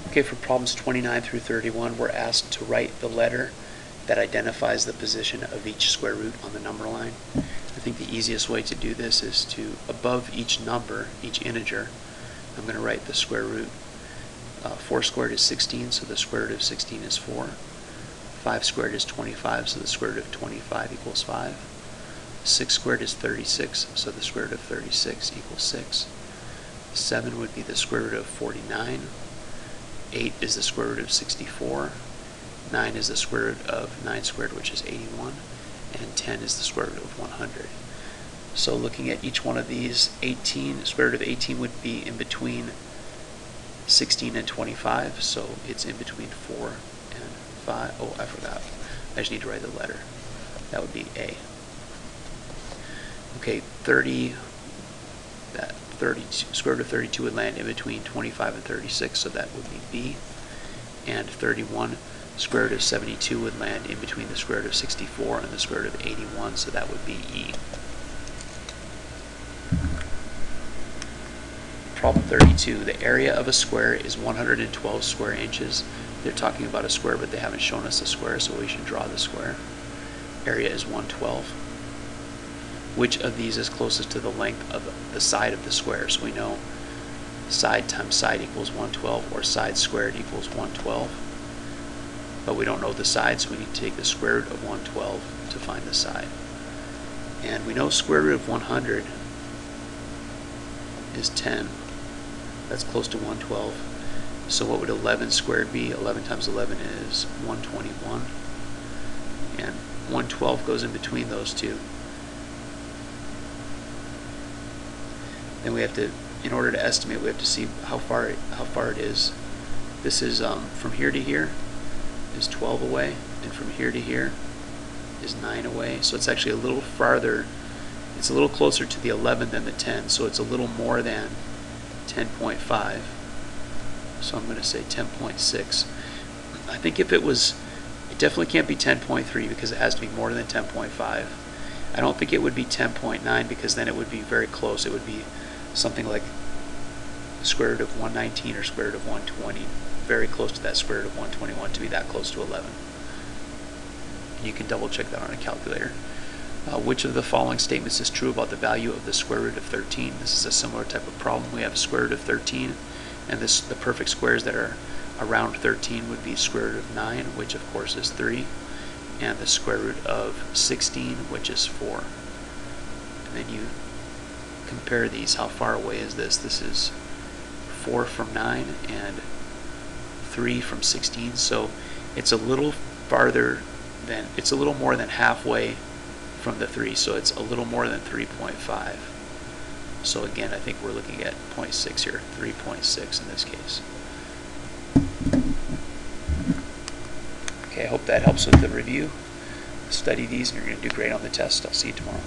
Okay, for problems 29 through 31, we're asked to write the letter that identifies the position of each square root on the number line. I think the easiest way to do this is to, above each number, each integer, I'm going to write the square root. 4 squared is 16, so the square root of 16 is 4. 5 squared is 25, so the square root of 25 equals 5. 6 squared is 36, so the square root of 36 equals 6. 7 would be the square root of 49. 8 is the square root of 64. 9 is the square root of 9 squared, which is 81. And 10 is the square root of 100. So looking at each one of these, 18, square root of 18 would be in between 16 and 25, so it's in between 4 and 5. Oh, I forgot. I just need to write the letter. That would be A. Okay, 30, square root of 32 would land in between 25 and 36, so that would be B. And 31, square root of 72 would land in between the square root of 64 and the square root of 81, so that would be E. Problem 32, the area of a square is 112 square inches. They're talking about a square, but they haven't shown us a square, so we should draw the square. Area is 112. Which of these is closest to the length of the side of the square? So we know side times side equals 112, or side squared equals 112. But we don't know the side, so we need to take the square root of 112 to find the side. And we know square root of 100 is 10. That's close to 112. So what would 11 squared be? 11 times 11 is 121. And 112 goes in between those two. Then we have to, in order to estimate, we have to see how far it is. This is from here to here is 12 away, and from here to here is 9 away. So it's actually a little farther. It's a little closer to the 11 than the 10, so it's a little more than 10.5. So I'm going to say 10.6. I think if it was, it definitely can't be 10.3 because it has to be more than 10.5. I don't think it would be 10.9 because then it would be very close. It would be something like square root of 119 or square root of 120, very close to that square root of 121 to be that close to 11. You can double check that on a calculator. Which of the following statements is true about the value of the square root of 13? This is a similar type of problem. We have a square root of 13, and the perfect squares that are around 13 would be square root of 9, which of course is 3, and the square root of 16, which is 4. And then you compare these. How far away is this? This is 4 from 9 and 3 from 16, so it's a little farther than, it's a little more than halfway from the 3, so it's a little more than 3.5. So again, I think we're looking at 0.6 here, 3.6 in this case. Okay, I hope that helps with the review. Study these and you're going to do great on the test. I'll see you tomorrow.